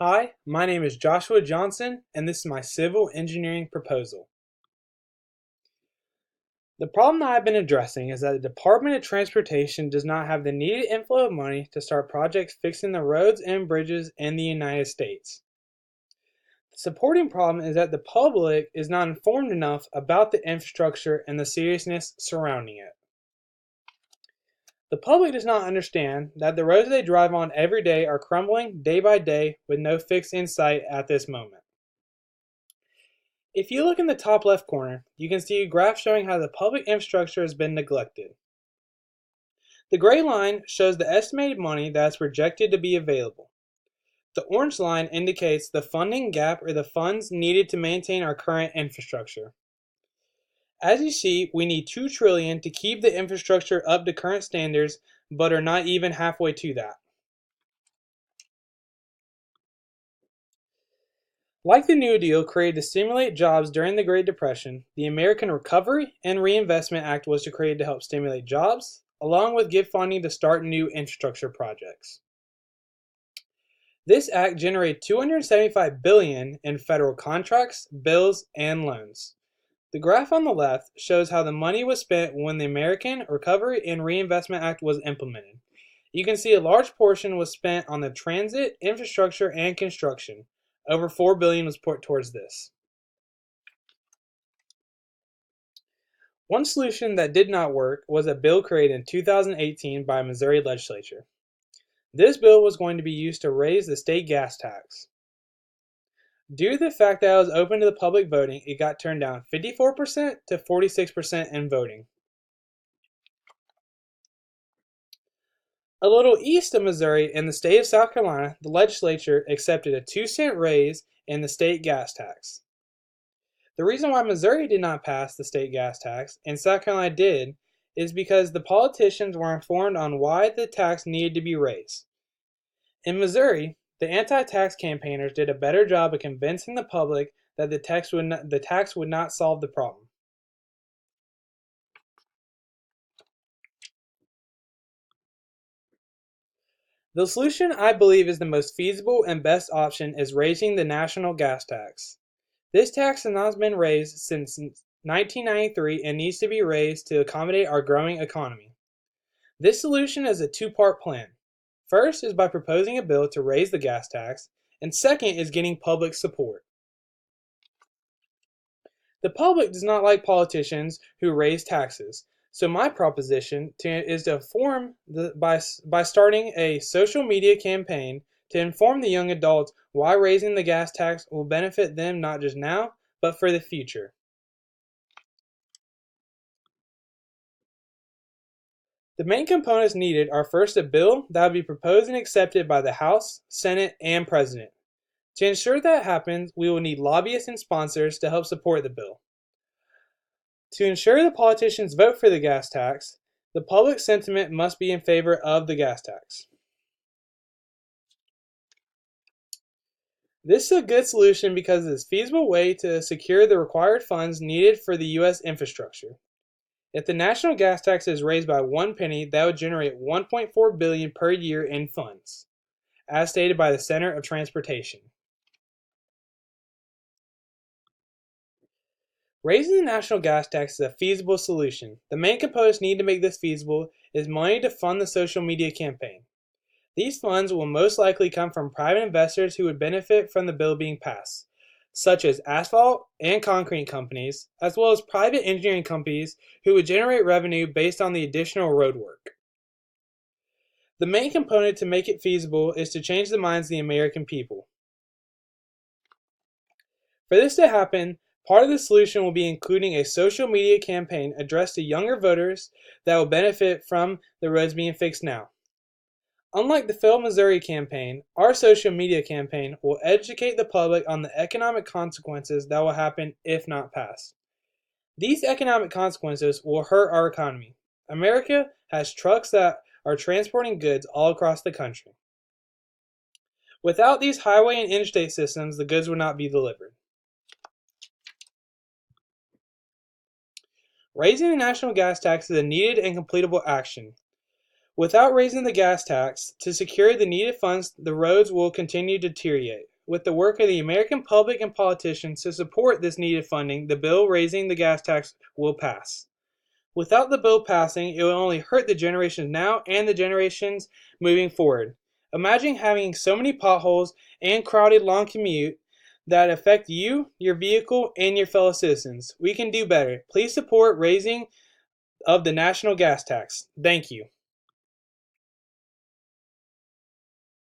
Hi, my name is Joshua Johnson, and this is my civil engineering proposal. The problem that I've been addressing is that the Department of Transportation does not have the needed inflow of money to start projects fixing the roads and bridges in the United States. The supporting problem is that the public is not informed enough about the infrastructure and the seriousness surrounding it. The public does not understand that the roads they drive on every day are crumbling day by day with no fix in sight at this moment. If you look in the top left corner, you can see a graph showing how the public infrastructure has been neglected. The gray line shows the estimated money that is projected to be available. The orange line indicates the funding gap or the funds needed to maintain our current infrastructure. As you see, we need $2 trillion to keep the infrastructure up to current standards, but are not even halfway to that. Like the New Deal created to stimulate jobs during the Great Depression, the American Recovery and Reinvestment Act was created to help stimulate jobs, along with give funding to start new infrastructure projects. This act generated $275 billion in federal contracts, bills, and loans. The graph on the left shows how the money was spent when the American Recovery and Reinvestment Act was implemented. You can see a large portion was spent on the transit, infrastructure, and construction. Over $4 billion was put towards this. One solution that did not work was a bill created in 2018 by a Missouri legislature. This bill was going to be used to raise the state gas tax. Due to the fact that it was open to the public voting, it got turned down 54% to 46% in voting. A little east of Missouri, in the state of South Carolina, the legislature accepted a 2-cent raise in the state gas tax. The reason why Missouri did not pass the state gas tax and South Carolina did is because the politicians were informed on why the tax needed to be raised. In Missouri, the anti-tax campaigners did a better job of convincing the public that the tax would not solve the problem. The solution I believe is the most feasible and best option is raising the national gas tax. This tax has not been raised since 1993 and needs to be raised to accommodate our growing economy. This solution is a two-part plan. First is by proposing a bill to raise the gas tax, and second is getting public support. The public does not like politicians who raise taxes, so my proposition is to by starting a social media campaign to inform the young adults why raising the gas tax will benefit them not just now, but for the future. The main components needed are first a bill that will be proposed and accepted by the House, Senate, and President. To ensure that happens, we will need lobbyists and sponsors to help support the bill. To ensure the politicians vote for the gas tax, the public sentiment must be in favor of the gas tax. This is a good solution because it is a feasible way to secure the required funds needed for the U.S. infrastructure. If the national gas tax is raised by 1 penny, that would generate $1.4 billion per year in funds, as stated by the Center of Transportation. Raising the national gas tax is a feasible solution. The main components needed to make this feasible is money to fund the social media campaign. These funds will most likely come from private investors who would benefit from the bill being passed, such as asphalt and concrete companies, as well as private engineering companies who would generate revenue based on the additional road work. The main component to make it feasible is to change the minds of the American people. For this to happen, part of the solution will be including a social media campaign addressed to younger voters that will benefit from the roads being fixed now. Unlike the failed Missouri campaign, our social media campaign will educate the public on the economic consequences that will happen if not passed. These economic consequences will hurt our economy. America has trucks that are transporting goods all across the country. Without these highway and interstate systems, the goods would not be delivered. Raising the national gas tax is a needed and completable action. Without raising the gas tax to secure the needed funds, the roads will continue to deteriorate. With the work of the American public and politicians to support this needed funding, the bill raising the gas tax will pass. Without the bill passing, it will only hurt the generations now and the generations moving forward. Imagine having so many potholes and crowded long commute that affect you, your vehicle, and your fellow citizens. We can do better. Please support raising of the national gas tax. Thank you.